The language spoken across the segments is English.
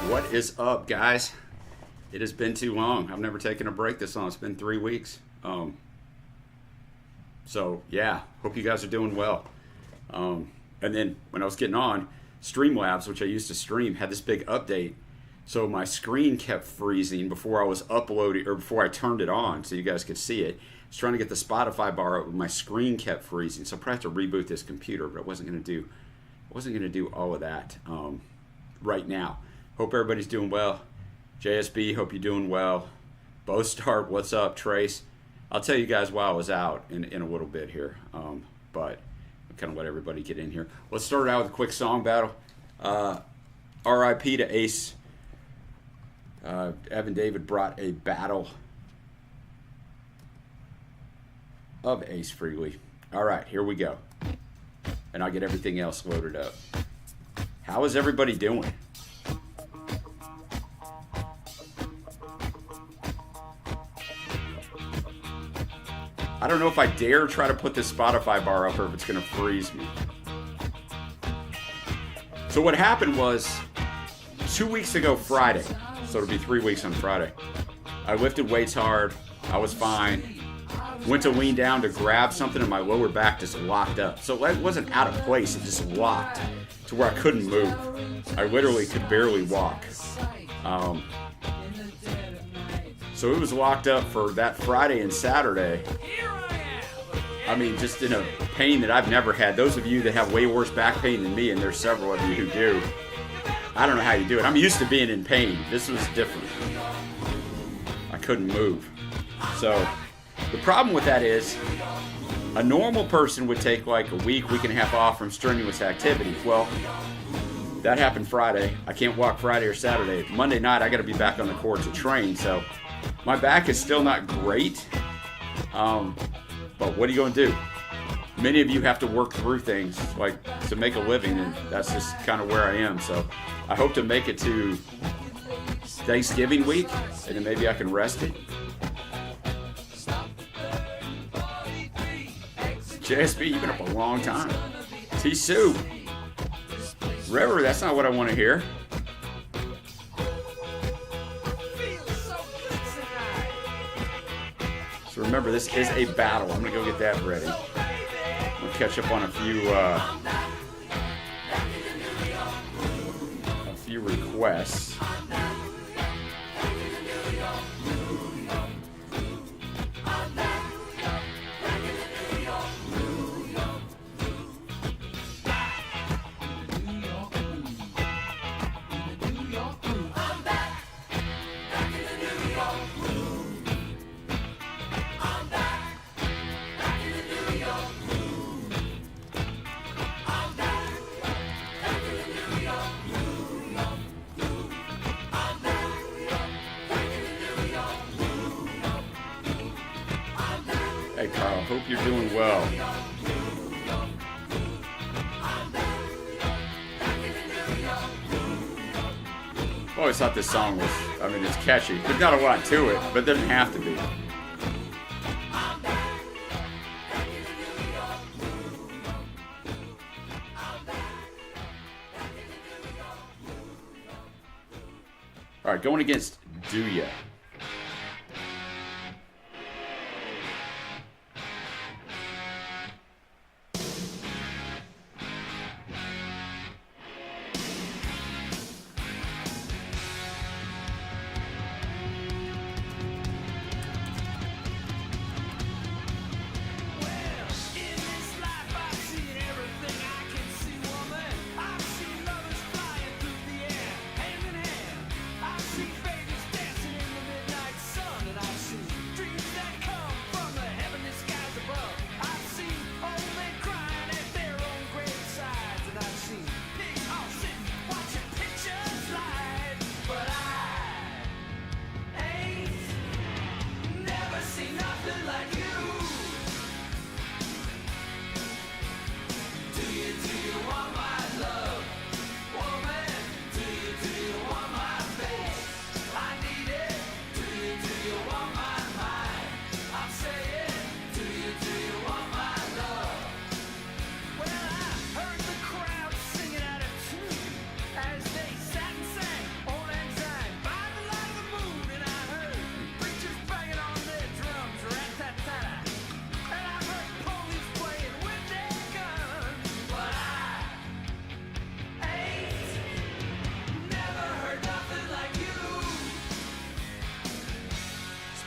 What is up, guys? It has been too long. I've never taken a break this long. It's been 3 weeks. So yeah, hope you guys are doing well. And then when I was getting on, Streamlabs, which I used to stream, had this big update. So my screen kept freezing before I was uploading, or before I turned it on so you guys could see it. I was trying to get the Spotify bar up, but my screen kept freezing. So I probably have to reboot this computer, but I wasn't going to do all of that right now. Hope everybody's doing well. JSB, hope you're doing well. Bostart, what's up? Trace, I'll tell you guys why I was out in a little bit here, but I'll kind of let everybody get in here. Let's start out with a quick song battle. RIP to Ace. Evan David brought a battle of Ace Frehley. All right, here we go. And I'll get everything else loaded up. How is everybody doing? I don't know if I dare try to put this Spotify bar up or if it's going to freeze me. So what happened was 2 weeks ago Friday, so it'll be 3 weeks on Friday, I lifted weights hard. I was fine. Went to lean down to grab something and my lower back just locked up. So it wasn't out of place. It just locked to where I couldn't move. I literally could barely walk. So it was locked up for that Friday and Saturday. I mean, just in a pain that I've never had. Those of you that have way worse back pain than me, and there's several of you who do, I don't know how you do it. I'm used to being in pain. This was different. I couldn't move. So the problem with that is a normal person would take like a week and a half off from strenuous activity. Well, that happened Friday. I can't walk Friday or Saturday. Monday night, I got to be back on the court to train. So my back is still not great. But what are you going to do? Many of you have to work through things like to make a living, and that's just kind of where I am. So I hope to make it to Thanksgiving week, and then maybe I can rest it. JSB, you've been up a long time. T-Sue. River, that's not what I want to hear. So remember, this is a battle. I'm going to go get that ready. We'll catch up on a few requests. Hey Carl, hope you're doing well. I always thought this song was, I mean, it's catchy. There's not a lot to it, but it doesn't have to be. All right, going against Do Ya.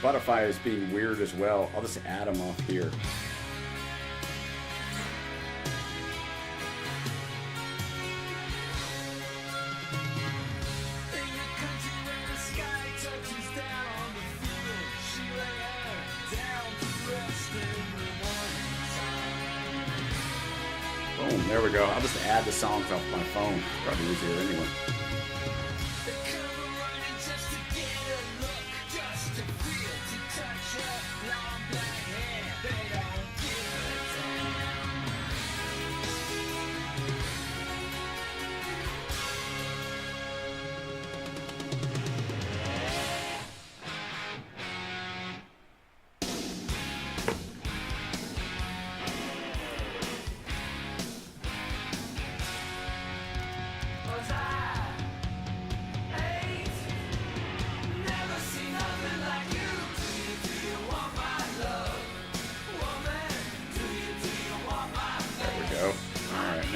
Spotify is being weird as well. I'll just add them off here. Boom, there we go. I'll just add the songs off my phone. Probably easier anyway.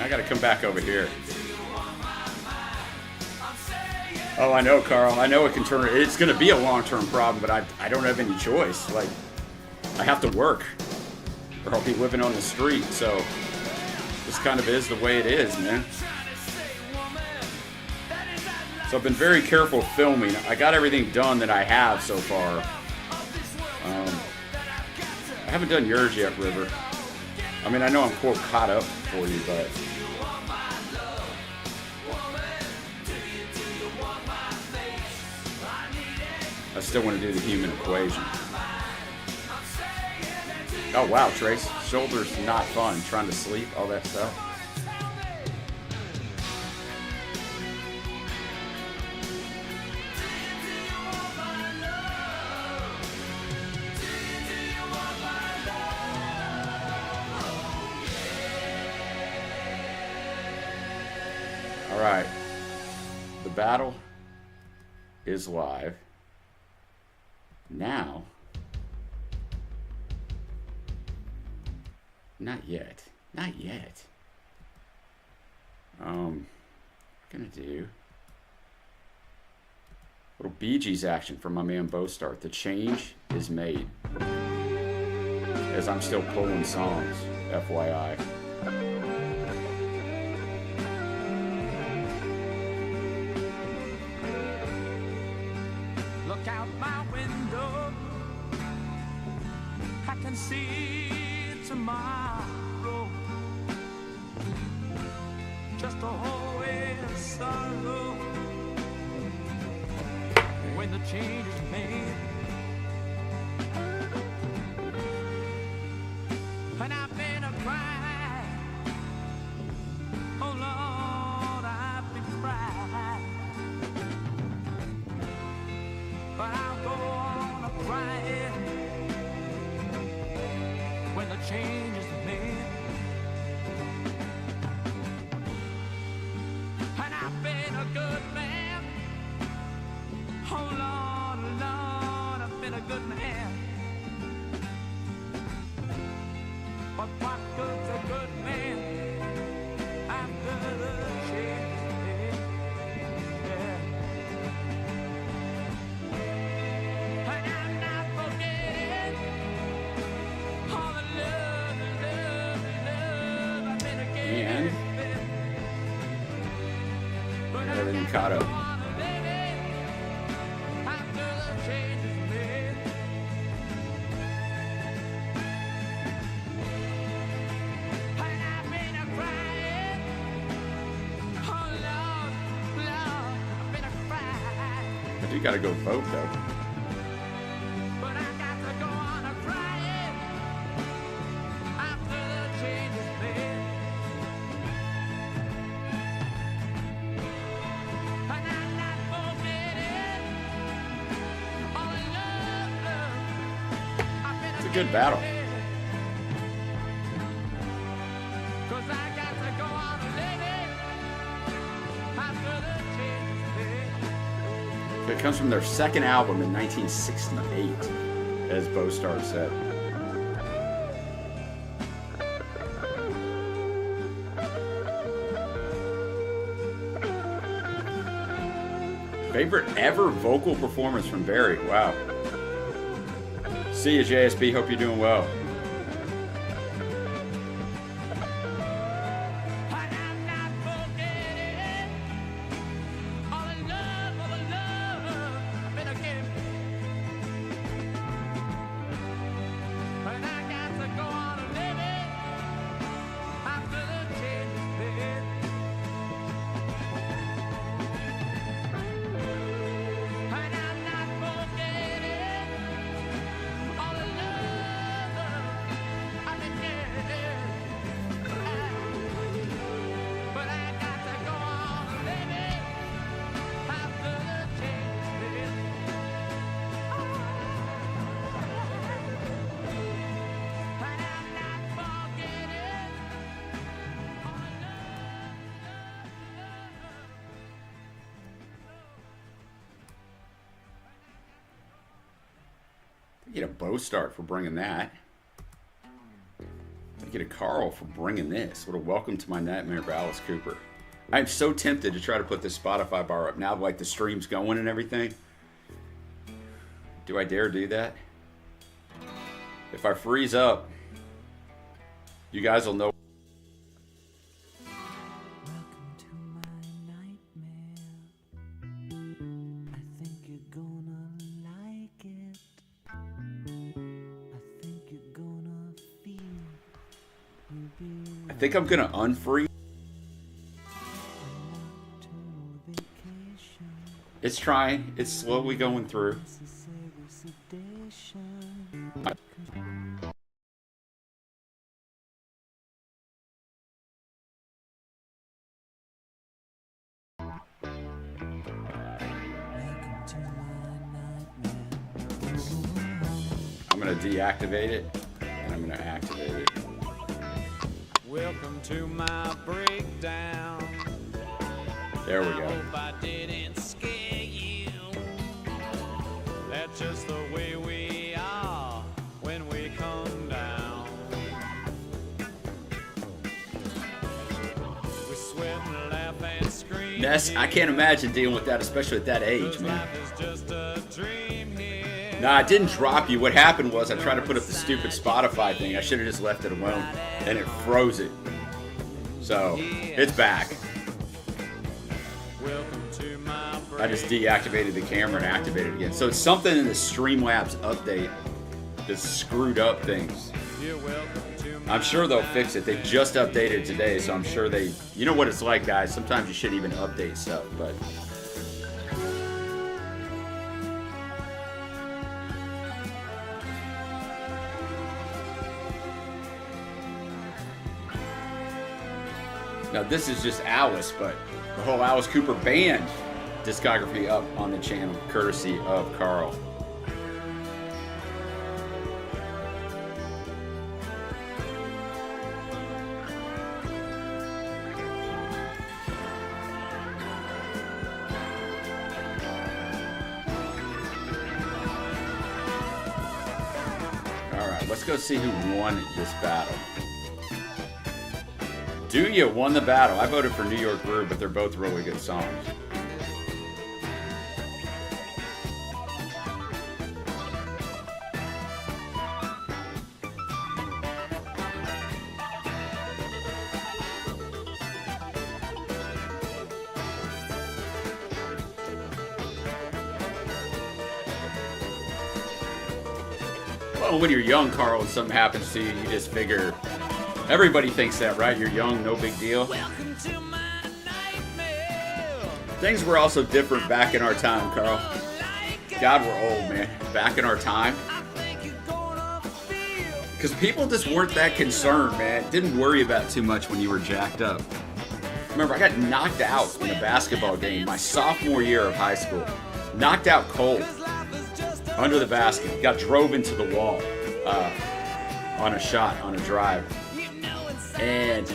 I gotta come back over here. Oh, I know, Carl. I know it can turn. It's gonna be a long-term problem, but I don't have any choice. Like, I have to work, or I'll be living on the street. So this kind of is the way it is, man. So I've been very careful filming. I got everything done that I have so far. I haven't done yours yet, River. I mean, I know I'm quote caught up for you, but I still want to do the human equation. Oh wow, Trace, shoulders not fun. Trying to sleep, all that stuff. All right, the battle is live. Now, not yet, not yet. I'm gonna do a little Bee Gees action from my man Bostart. The change is made, as I'm still pulling songs, FYI. Look out my window, I can see tomorrow. Just a hallway of sorrow. When the change is made, and I've been a cry. Oh Lord, I've been crying. But I'll go on a crying when the change is made. And I've been a good man. Oh Lord, Lord, I've been a good man. But what good's a good man after the change is made? Yeah. And I'm not forgetting all the love, the love, the love I've been And getting. But I everything got caught to up. go on a living after the change is made. And I've been a crying. Oh Lord, Lord, I've been a crying. I do gotta go vote though. But I got to go on a crying after the change is made. And I'm not forgetting all the love, love I've been It's a good battle. 'Cause I got to go on a living after the change is made. It comes from their second album in 1968, as Bostart said. Favorite ever vocal performance from Barry? Wow. See you, JSB. Hope you're doing well. And I'm not forgetting all the love I've been getting. And I got to go on living after the change is made. And I'm not forgetting all the love I've been getting. But I got to go on living after the change is made. And I'm not forgetting all the Get a bow start for bringing that. Get a Carl for bringing this. What a welcome to my nightmare for Alice Cooper. I'm so tempted to try to put this Spotify bar up now, like the stream's going and everything. Do I dare do that? If I freeze up, you guys will know. Welcome to my nightmare. I think you're gonna like it. I think you're gonna feel you'll be I think I'm gonna unfreeze. to vacation. It's trying. It's slowly going through. Necessary sedation. Welcome to my nightmare. I'm gonna deactivate it and I'm gonna activate it. Welcome to my breakdown. There we I go. hope I didn't scare you. That's just the way we are when we come down. We sweat and laugh and scream. Ness, I can't imagine dealing with that, especially at that age, 'Cause man. life is just a dream here. Nah, I didn't drop you. What happened was I tried to put up the stupid Spotify thing. I should have just left it alone, and it froze it. So, it's back. Welcome to my I just deactivated the camera and activated it again. So it's something in the Streamlabs update that screwed up things. You're welcome to my I'm sure they'll fix it. They just updated today, so I'm sure they... You know what it's like, guys. Sometimes you shouldn't even update stuff, but... Now this is just Alice, but the whole Alice Cooper band discography up on the channel, courtesy of Carl. Alright, let's go see who won this battle. Do You won the battle. I voted for New York Brew, but they're both really good songs. Well, when you're young, Carl, and something happens to you, you just figure... Everybody thinks that, right? You're young, no big deal. Welcome to my nightmare. Things were also different back in our time, Carl. Like God, we're old, man. Back in our time. I think you're gonna feel. Because people just weren't that concerned, man. Didn't worry about too much when you were jacked up. Remember, I got knocked out in a basketball game my sophomore year of high school. Knocked out cold. Under the basket. Got drove into the wall on a shot, on a drive. And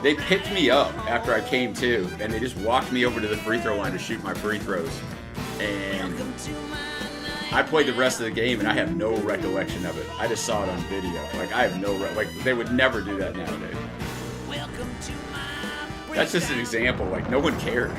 they picked me up after I came to, and they just walked me over to the free throw line to shoot my free throws. And I played the rest of the game, and I have no recollection of it. I just saw it on video. Like, I have no... Like, they would never do that nowadays. That's just an example. Like, no one cared.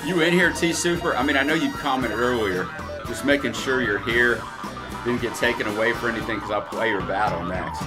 You in here, T Super? I mean, I know you commented earlier. Just making sure you're here. Didn't get taken away for anything because I'll play your battle next.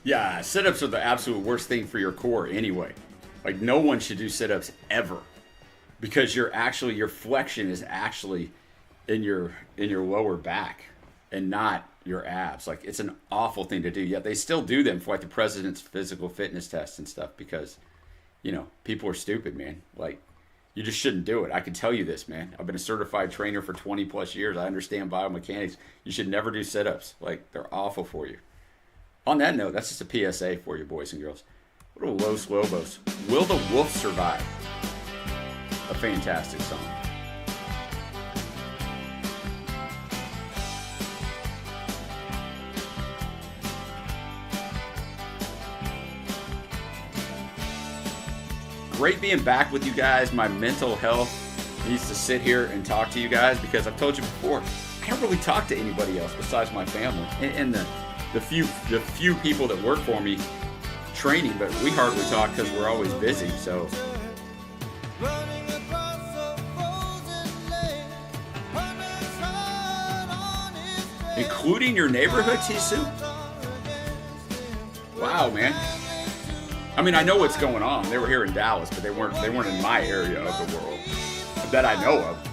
Yeah, sit-ups are the absolute worst thing for your core anyway. Like, no one should do sit-ups ever, because your flexion is actually in your lower back and not your abs. Like, it's an awful thing to do. Yet they still do them for like the president's physical fitness tests and stuff because, you know, people are stupid, man. Like, you just shouldn't do it. I can tell you this, man. I've been a certified trainer for 20 plus years. I understand biomechanics. You should never do sit-ups. Like, they're awful for you. On that note, that's just a PSA for you, boys and girls. What a Los Lobos. Will the Wolf Survive? A fantastic song. Great being back with you guys. My mental health needs to sit here and talk to you guys because I've told you before, I don't really talk to anybody else besides my family and the few people that work for me training, but we hardly talk because we're always busy. So including your neighborhood, Tisu? Wow, man. I mean, I know what's going on. They were here in Dallas, but they weren't in my area of the world that I know of.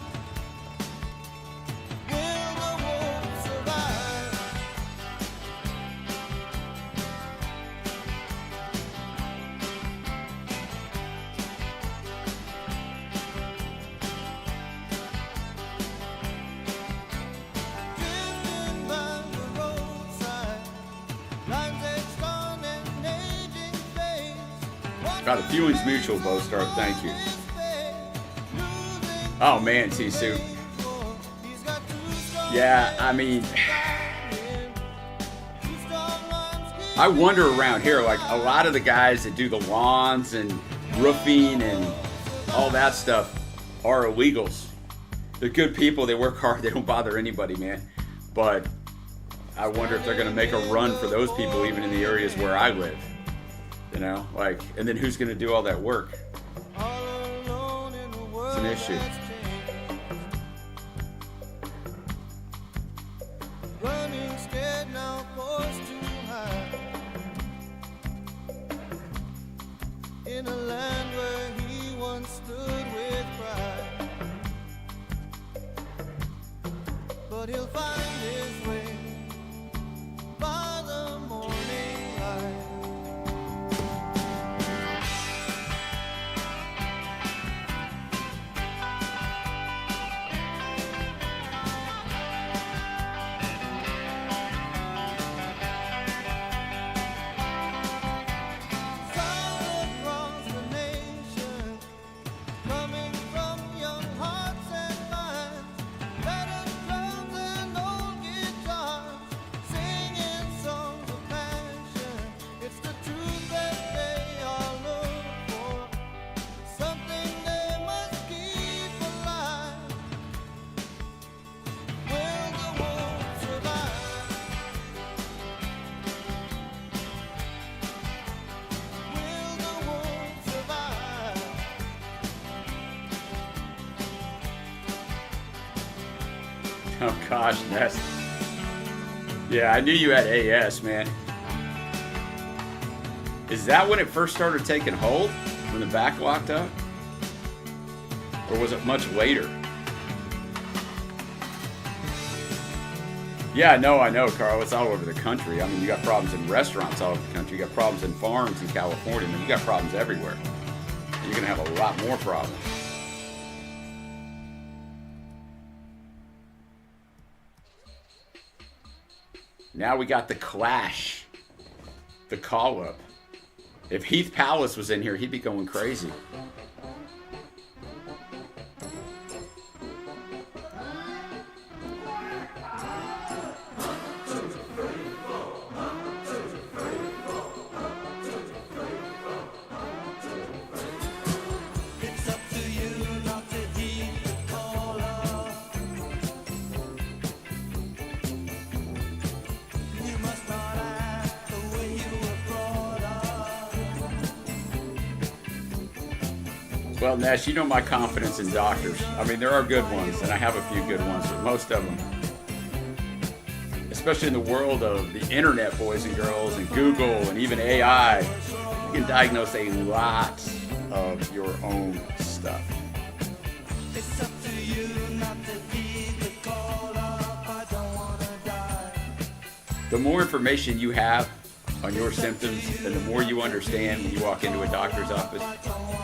Got a Feelings Mutual, Bostar. Thank you. Oh man, T-Soup. Yeah, I mean, I wonder around here, like a lot of the guys that do the lawns and roofing and all that stuff are illegals. They're good people. They work hard. They don't bother anybody, man. But I wonder if they're going to make a run for those people, even in the areas where I live. You know, like, and then who's going to do all that work? It's an issue. Running scared now, forced too high. In a land where he once stood with pride. But he'll find his way by the morning light. Oh gosh, that's... Yeah, I knew you had AS, man. Is that when it first started taking hold? When the back locked up? Or was it much later? Yeah, no, I know, Carl. It's all over the country. I mean, you got problems in restaurants all over the country. You got problems in farms in California. I mean, you got problems everywhere. You're going to have a lot more problems. Now we got the clash, the call-up. If Heath Palace was in here, he'd be going crazy. It's up to you not to heed the caller. You must not act the way you were brought up. Well, Nash, you know my confidence in doctors. I mean, there are good ones, and I have a few good ones, but most of them, especially in the world of the internet, boys and girls, and Google, and even AI, you can diagnose a lot of your own stuff. It's up to you not to heed the caller. I don't wanna die. The more information you have on your symptoms and the more you understand when you walk into a doctor's office,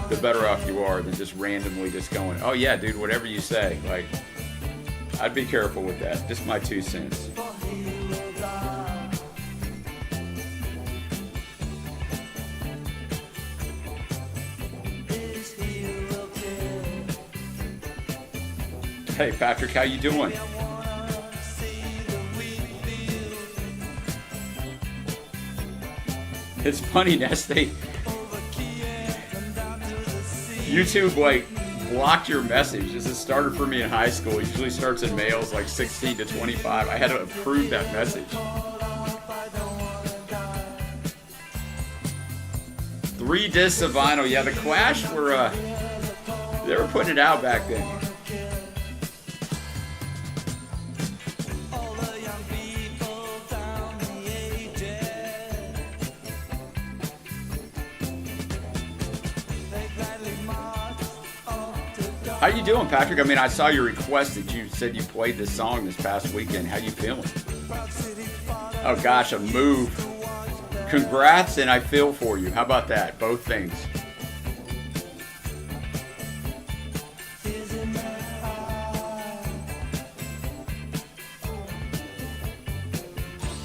the better off you are than just randomly just going, oh yeah, dude, whatever you say. Like, I'd be careful with that. Just my 2 cents. Hey Patrick, how you doing? It's funny, Ness, YouTube like blocked your message. This has started for me in high school. It usually starts in males like 16 to 25. I had to approve that message. 3 discs of vinyl. Yeah, the Clash were they were putting it out back then. How you doing, Patrick? I mean, I saw your request that you said you played this song this past weekend. How you feeling? Oh gosh, a move. Congrats, and I feel for you. How about that? Both things.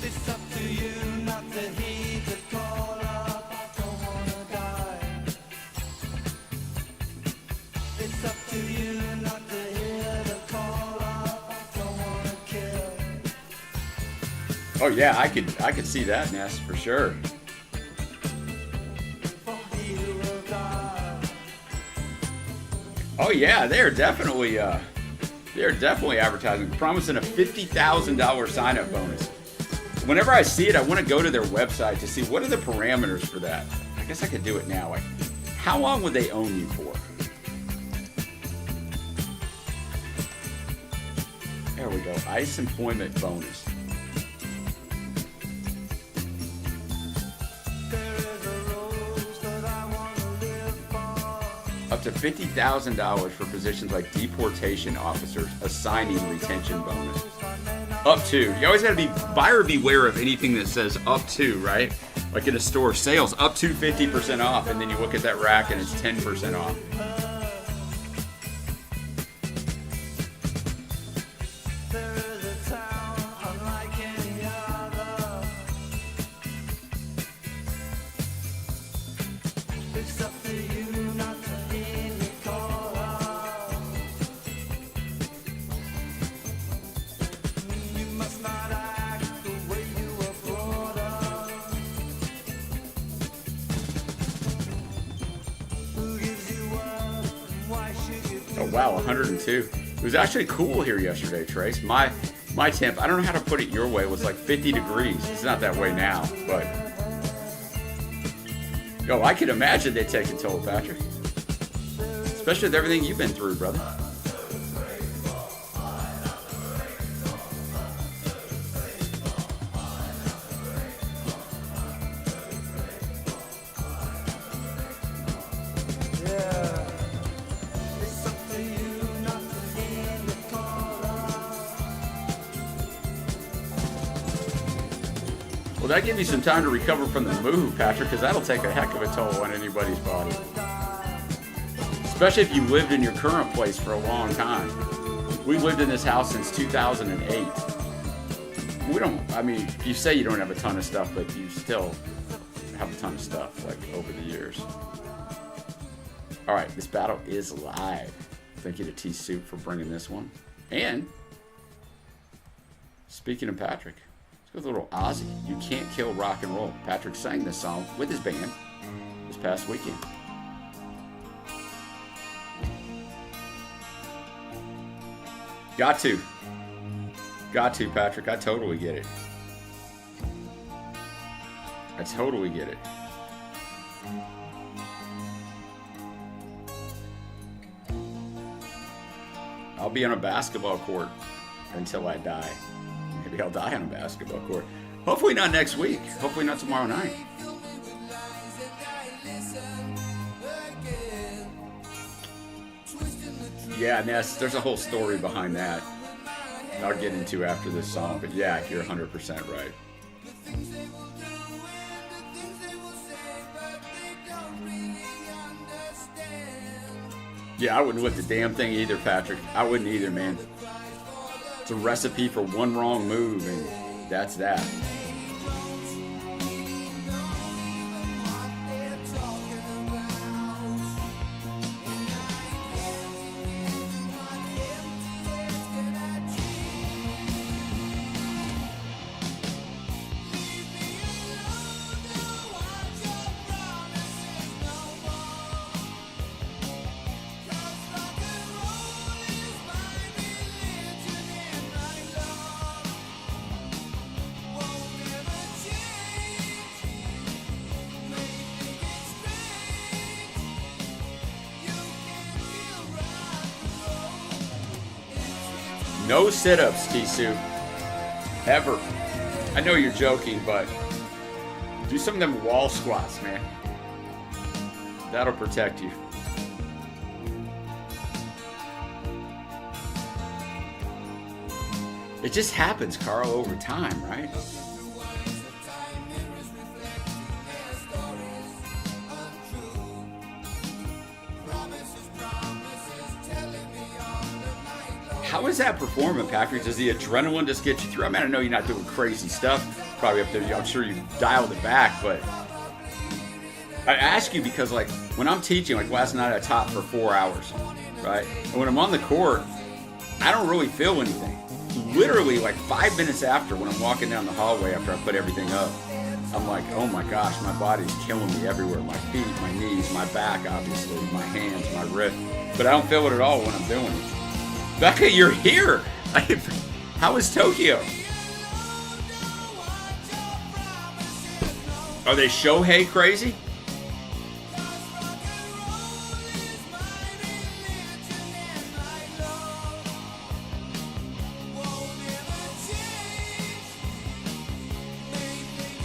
It's up to you not to heed the caller. I don't wanna die. It's up to you not to hear the caller. I don't wanna kill. Oh yeah, I could see that, Ness, for sure. For he will die. Oh yeah, they're definitely advertising, promising a $50,000 sign-up bonus. Whenever I see it, I want to go to their website to see what are the parameters for that. I guess I could do it now. Like, how long would they own you for? There we go. ICE employment bonus. There is a rose that I wanna live for. Up to $50,000 for positions like deportation officers, a signing retention bonus. Up to. You always got to be buyer beware of anything that says up to, right? Like in a store, sales up to 50% off, and then you look at that rack and it's 10% off. There is a town unlike any other. It's up to you not to heed the caller. You must not act the way you were brought up. Who gives you worth? Why should you do Oh wow, 102. It was actually cool here yesterday, Trace. My temp, I don't know how to put it your way, was like 50 degrees. It's not that way now, but yo, I can imagine they take a toll, Patrick. Especially with everything you've been through, brother. Yeah. It's up to you not to heed the caller. Well, that gives you some time to recover from the move, Patrick, because that'll take a heck of a toll on anybody's body. Especially if you lived in your current place for a long time. We lived in this house since 2008. We don't, I mean, you say you don't have a ton of stuff, but you still have a ton of stuff like over the years. All right, this battle is live. Thank you to T Soup for bringing this one. And speaking of Patrick, let's go with a little Ozzy. You Can't Kill Rock and Roll. Patrick sang this song with his band this past weekend. Got to, Patrick. I totally get it. I totally get it. I'll be on a basketball court until I die. Maybe I'll die on a basketball court. Hopefully not next week. Hopefully not tomorrow night. Yeah, Ness, there's a whole story behind that I'll get into after this song. But yeah, you're 100% right. Yeah, I wouldn't lift the damn thing either, Patrick. I wouldn't either, man. It's a recipe for one wrong move, and that's that. No sit-ups, T-Soup. Ever. I know you're joking, but do some of them wall squats, man. That'll protect you. It just happens, Carl, over time, right? How is that performing, Patrick? Does the adrenaline just get you through? I mean, I know you're not doing crazy stuff. Probably up there, I'm sure you dialed it back, but I ask you because, like, when I'm teaching, like last night I taught for 4 hours, right? And when I'm on the court, I don't really feel anything. Literally, like 5 minutes after, when I'm walking down the hallway after I put everything up, I'm like, oh my gosh, my body's killing me everywhere. My feet, my knees, my back, obviously, my hands, my wrist. But I don't feel it at all when I'm doing it. Becca, you're here. How is Tokyo? Are they Shohei crazy?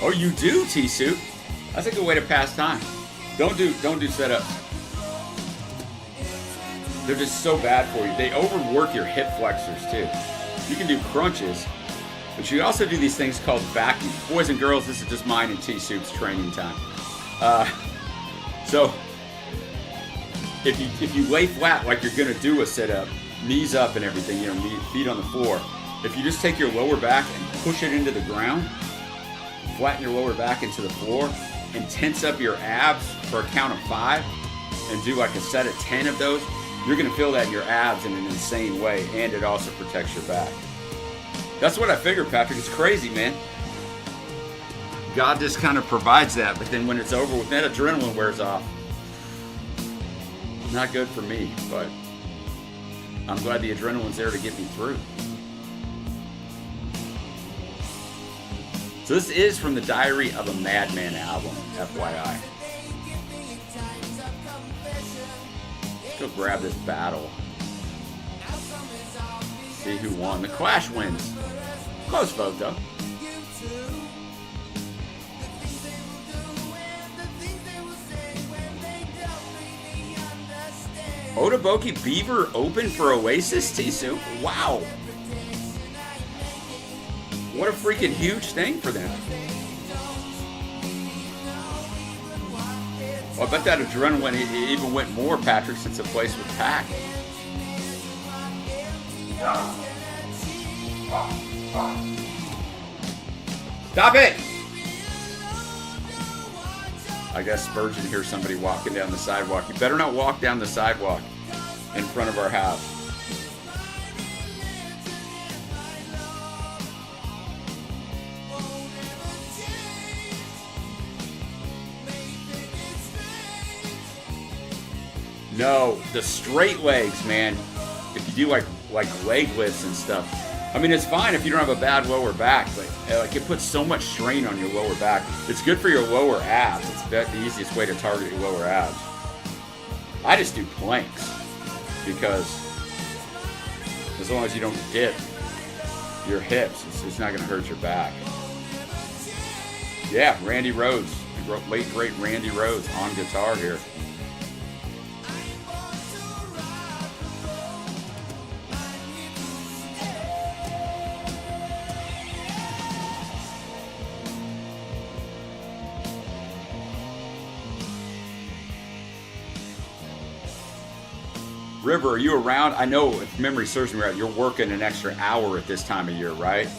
Oh, you do, T-Soup. That's a good way to pass time. Don't do setups. They're just so bad for you. They overwork your hip flexors too. You can do crunches, but you also do these things called vacuums. Boys and girls, this is just mine and T-Soup's training time. So if you lay flat like you're gonna do a sit-up, knees up and everything, you know, feet on the floor. If you just take your lower back and push it into the ground, flatten your lower back into the floor, and tense up your abs for a count of 5, and do like a set of 10 of those, you're going to feel that in your abs in an insane way, and it also protects your back. That's what I figured, Patrick. It's crazy, man. God just kind of provides that, but then when it's over with, that adrenaline wears off. Not good for me, but I'm glad the adrenaline's there to get me through. So this is from the Diary of a Madman album, FYI. Let's go grab this battle. See who won. The Clash wins. Close vote, though. Otoboki Beaver open for Oasis, T-Soup. Wow. What a freaking huge thing for them. Well, I bet that adrenaline even went more, Patrick, since the place was packed. Stop it! I guess Spurgeon hears somebody walking down the sidewalk. You better not walk down the sidewalk in front of our house. No, the straight legs, man. If you do like leg lifts and stuff, I mean, it's fine if you don't have a bad lower back, but like it puts so much strain on your lower back. It's good for your lower abs. It's the easiest way to target your lower abs. I just do planks because as long as you don't dip your hips, it's not going to hurt your back. Yeah, Randy Rhoads, the late great Randy Rhoads on guitar here. River, are you around? I know, if memory serves me right, you're working an extra hour at this time of year, right?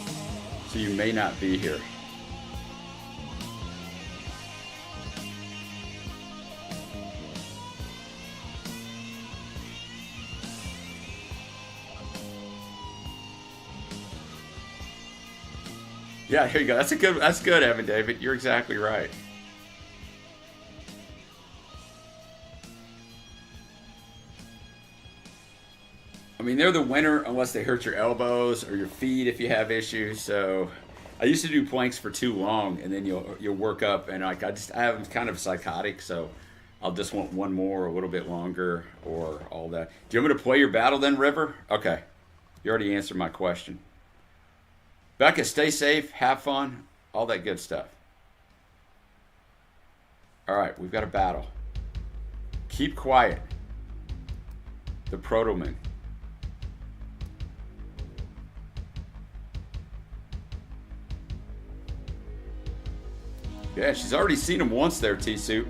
So you may not be here. Yeah, here you go. That's good, Evan David. You're exactly right. I mean, they're the winner unless they hurt your elbows or your feet if you have issues. So I used to do planks for too long, and then you'll work up, and like I'm kind of psychotic, so I'll just want one more, a little bit longer, or all that. Do you want me to play your battle then, River? Okay, you already answered my question. Becca, stay safe, have fun, all that good stuff. All right, we've got a battle. Keep quiet. The Protoman. Yeah, she's already seen him once there, T-Suit.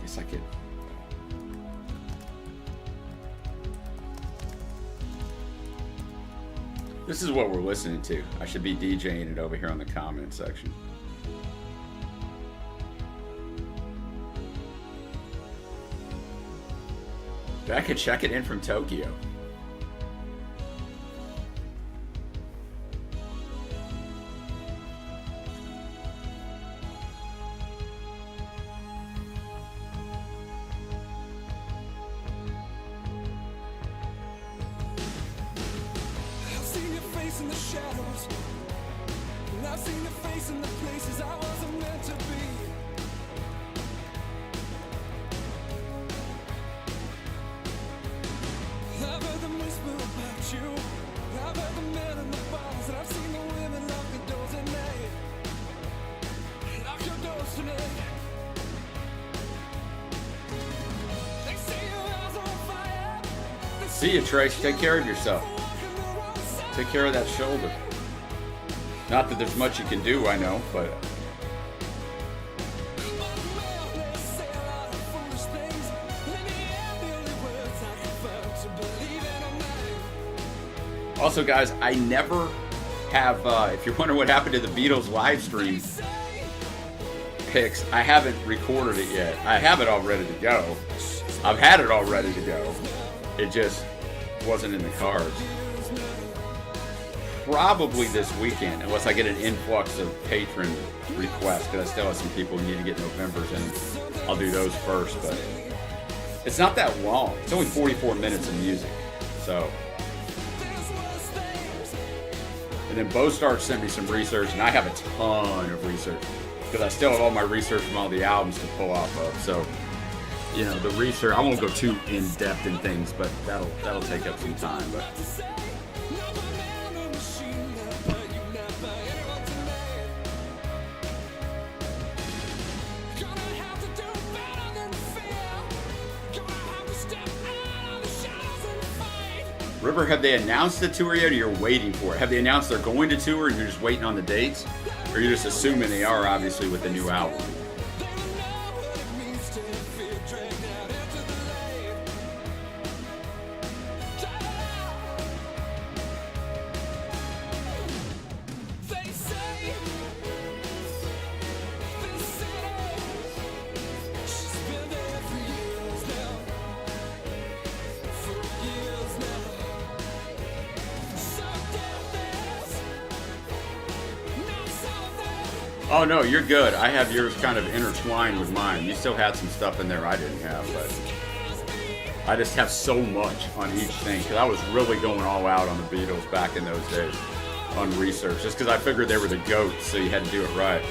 Guess I could. This is what we're listening to. I should be DJing it over here on the comment section. I could check it in from Tokyo. In the shadows, and I've seen your face in the places I wasn't meant to be. I've heard them whisper about you. I've heard the men in the bars, and I've seen the women lock the doors at night. Lock your doors tonight. They say your eyes on fire. See you, Trace. Take care of yourself. Take care of that shoulder. Not that there's much you can do, I know, but... Also, guys, I never have, if you're wondering what happened to the Beatles live stream picks, I haven't recorded it yet. I have it all ready to go. I've had it all ready to go. It just wasn't in the cards. Probably this weekend, unless I get an influx of patron requests, because I still have some people who need to get November's in. I'll do those first, but it's not that long. It's only 44 minutes of music, so. And then Bo Starch sent me some research, and I have a ton of research, because I still have all my research from all the albums to pull off of. So, you know, the research, I won't go too in depth in things, but that'll take up some time. But River, have they announced the tour yet, or you're waiting for it? Have they announced they're going to tour and you're just waiting on the dates? Or you're just assuming they are, obviously, with the new album. They will know what it means to feel dragged out into the light. They say this city, she's been there for years now. For years now. So get this. Not so that. Oh, no, you're good. I have yours kind of intertwined with mine. You still had some stuff in there I didn't have, but I just have so much on each thing because I was really going all out on the Beatles back in those days on research, just because I figured they were the GOAT, so you had to do it right.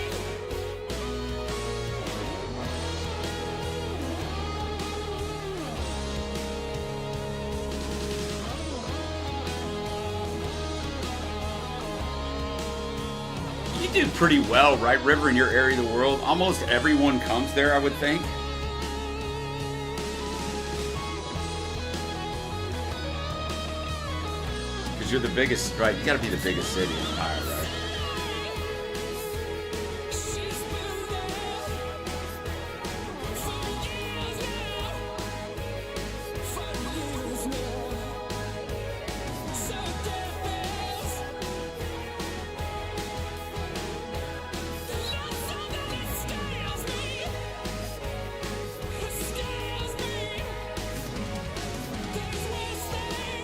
You do pretty well, right, River, in your area of the world? Almost everyone comes there, I would think. Because you're the biggest, right? You gotta be the biggest city in Ohio, right? She's been there for years now. For years now. So get this. Not something that scares me. It scares me. There's worse things down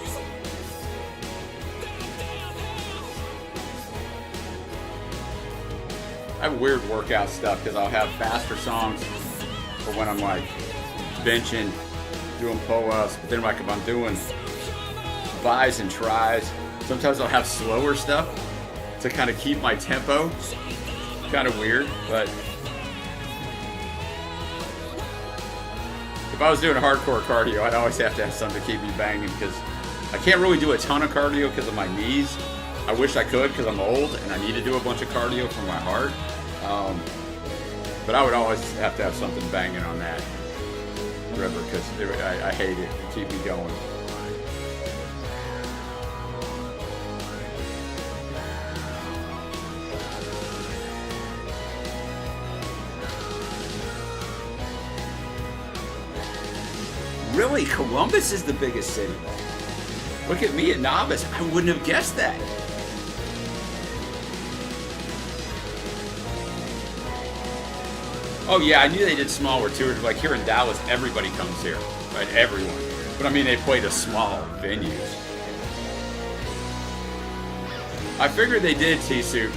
here. I have weird workout stuff because I'll have faster songs for when I'm like benching, doing pull-ups, but then like if I'm doing buys and tries, sometimes I'll have slower stuff to kind of keep my tempo. Kind of weird, but if I was doing hardcore cardio, I'd always have to have something to keep me banging because I can't really do a ton of cardio because of my knees. I wish I could because I'm old and I need to do a bunch of cardio for my heart. But I would always have to have something banging on that river because I hate it. It keeps me going. Really? Columbus is the biggest city? Look at me, a novice. I wouldn't have guessed that. Oh yeah, I knew they did smaller tours. Like here in Dallas, everybody comes here, right? Everyone. But I mean, they play the small venues. I figured they did, T-Suit.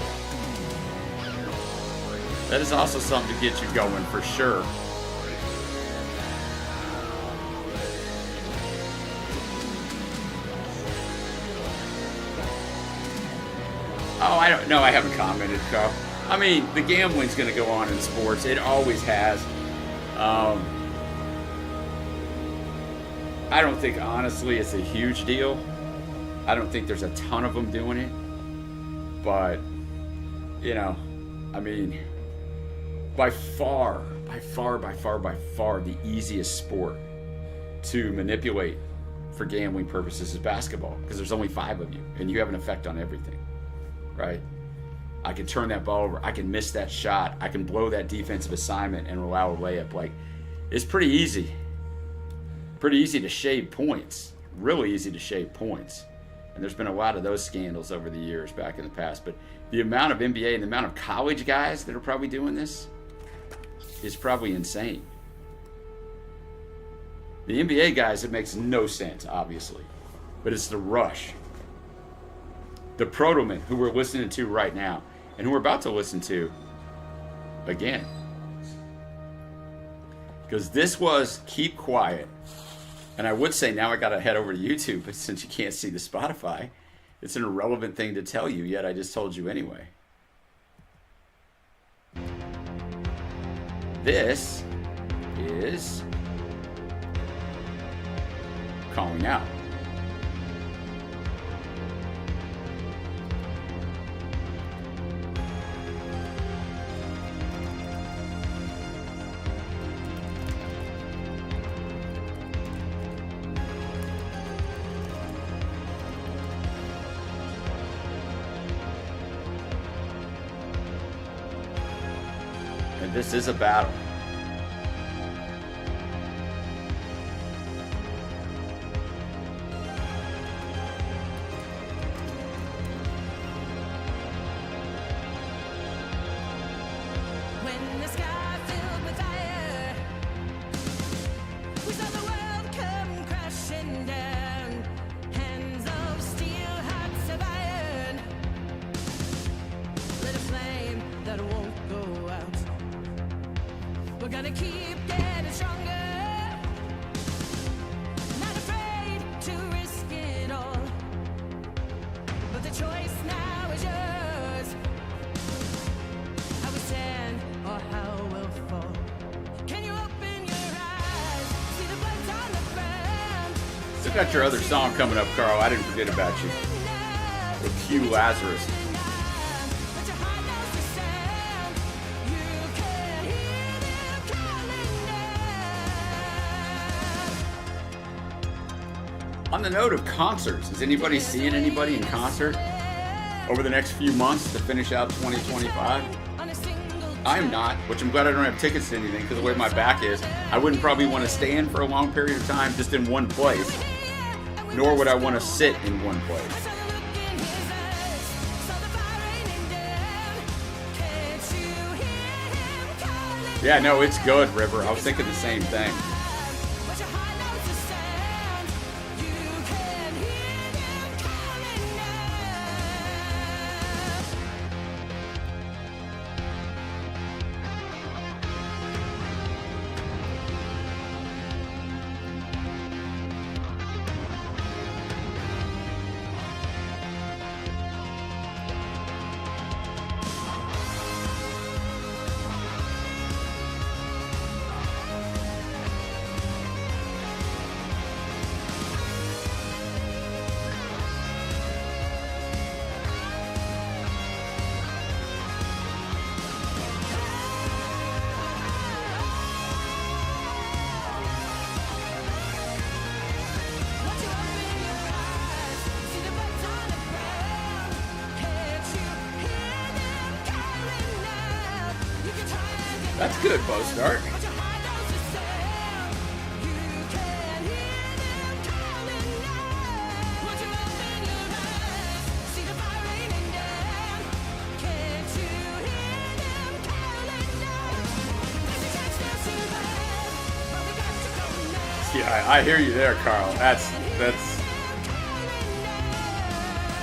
That is also something to get you going for sure. Oh, I don't know. I haven't commented, Carl. I mean, the gambling's going to go on in sports. It always has. I don't think, honestly, it's a huge deal. I don't think there's a ton of them doing it. But, you know, I mean, by far, the easiest sport to manipulate for gambling purposes is basketball. Because there's only 5 of you, and you have an effect on everything. Right? I can turn that ball over. I can miss that shot. I can blow that defensive assignment and allow a layup. Like, it's pretty easy. Pretty easy to shave points. Really easy to shave points. And there's been a lot of those scandals over the years back in the past. But the amount of NBA and the amount of college guys that are probably doing this is probably insane. The NBA guys, it makes no sense, obviously. But it's the rush. The Protomen, who we're listening to right now, and who we're about to listen to again. Because this was Keep Quiet. And I would say now I got to head over to YouTube, but since you can't see the Spotify, it's an irrelevant thing to tell you, yet I just told you anyway. This is Calling Out. This is a battle. When the sky filled with fire, we saw the world come crashing down. Hands of steel, hearts of iron, lit a flame that won't go out. We're gonna keep getting stronger, not afraid to risk it all. But the choice now is yours. How we stand or how we'll fall. Can you open your eyes? See the blood's on the ground. Still got your other song coming up, Carl. I didn't forget about you. With Q Lazarus. But your heart knows the sound. You can hear them calling out. On the note of concerts, is anybody seeing anybody in concert over the next few months to finish out 2025? On a single I am not, which I'm glad I don't have tickets to anything because the way my back is, I wouldn't probably want to stand for a long period of time just in one place, nor would I want to sit in one place. saw the look in his eyes, saw the fire raining down. Can't you hear him calling? Yeah, no, it's good, River. I was thinking the same thing. But your heart knows the sound. You can hear them calling Won't you open your eyes? See the birds on the ground. Can't you hear them calling out? You can try and get That's good, Bo Start. but your heart knows the sound. You can hear them calling out. Won't you open your eyes? See the fire raining down. Can't you hear them calling out? There's a chance they'll survive, but we got to go now. Yeah, I hear you there, Carl. That's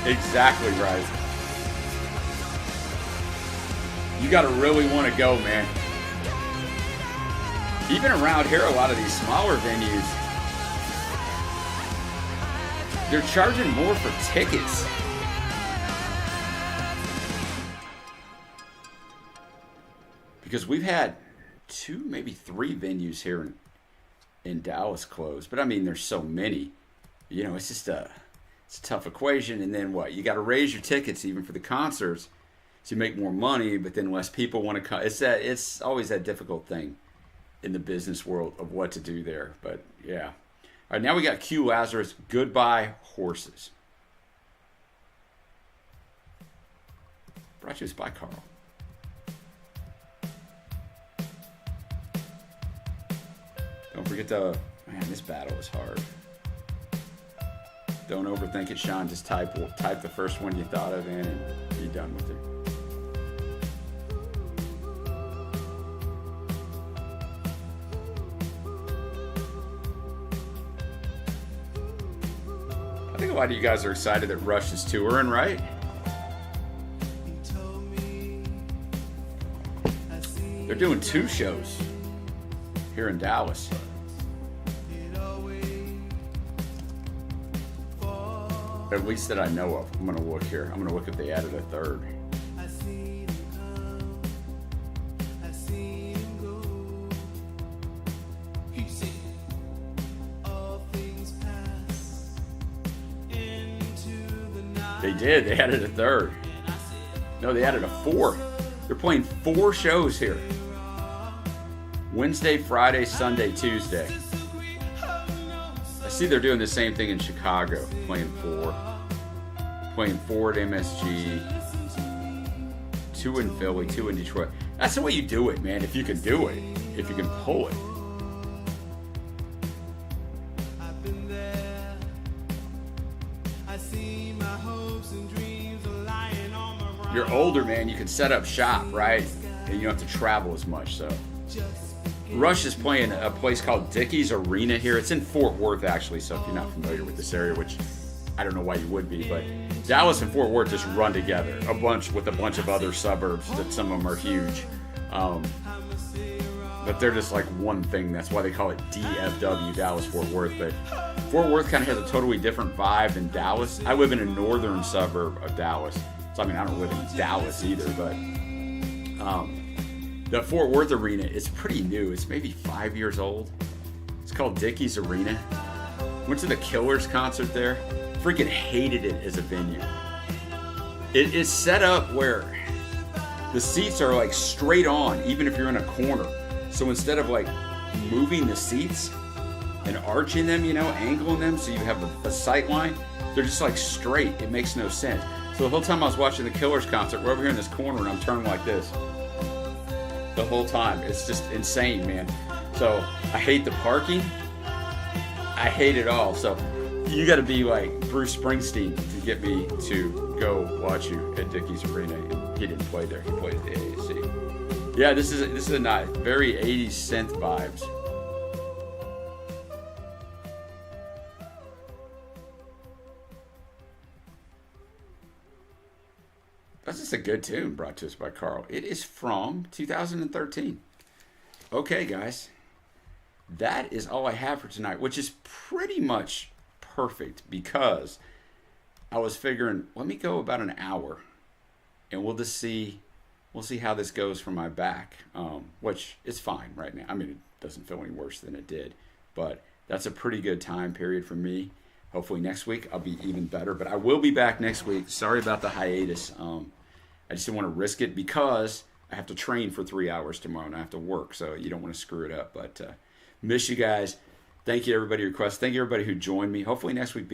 exactly right. You got to really want to go, man. Even around here, a lot of these smaller venues, they're charging more for tickets. Because we've had 2, maybe 3 venues here in Dallas closed. But I mean, there's so many. You know, it's just it's a tough equation. And then what? You got to raise your tickets even for the concerts so you make more money, but then less people want to come. It's always that difficult thing in the business world of what to do there. But yeah. All right, now we got Q Lazarus, Goodbye Horses. Brought to us by Carl. Don't forget to, man, this battle is hard. Don't overthink it, Sean. Just type the first one you thought of in and be done with it. I think a lot of you guys are excited that Rush is touring, right? They're doing 2 shows here in Dallas. At least that I know of. I'm going to look here. I'm going to look if they added a 3rd. They did. They added a 3rd. No, they added a 4th. They're playing 4 shows here. Wednesday, Friday, Sunday, Tuesday. I see they're doing the same thing in Chicago, playing 4. Playing 4 at MSG, 2 in Philly, 2 in Detroit. That's the way you do it, man. If you can do it, if you can pull it. I've been there. I see my hopes and dreams are lying on my ground. You're older, man. You can set up shop, right? And you don't have to travel as much. So, Rush is playing a place called Dickey's Arena here. It's in Fort Worth, actually. So if you're not familiar with this area, which I don't know why you would be, but Dallas and Fort Worth just run together with a bunch of other suburbs that some of them are huge. But they're just like one thing. That's why they call it DFW, Dallas Fort Worth. But Fort Worth kind of has a totally different vibe than Dallas. I live in a northern suburb of Dallas. So I mean, I don't live in Dallas either, but the Fort Worth Arena is pretty new. It's maybe 5 years old. It's called Dickey's Arena. Went to the Killers concert there. Freaking hated it as a venue. It is set up where the seats are like straight on, even if you're in a corner. So instead of like moving the seats and arching them, angling them so you have a sight line, they're just like straight. It makes no sense. So the whole time I was watching the Killers concert, we're over here in this corner and I'm turning like this. The whole time. It's just insane, man. So I hate the parking. I hate it all. So you got to be like Bruce Springsteen to get me to go watch you at Dickey's Arena. And he didn't play there. He played at the AAC. Yeah, this is a nice, very 80s synth vibes. That's just a good tune brought to us by Carl. It is from 2013. Okay, guys. That is all I have for tonight, which is pretty much perfect because I was figuring, let me go about an hour and we'll see how this goes for my back, which is fine right now. I mean, it doesn't feel any worse than it did, but that's a pretty good time period for me. Hopefully next week I'll be even better, but I will be back next week. Sorry about the hiatus. I just didn't want to risk it because I have to train for 3 hours tomorrow and I have to work, so you don't want to screw it up. But miss you guys. Thank you, everybody who requested. Thank you, everybody who joined me. Hopefully next week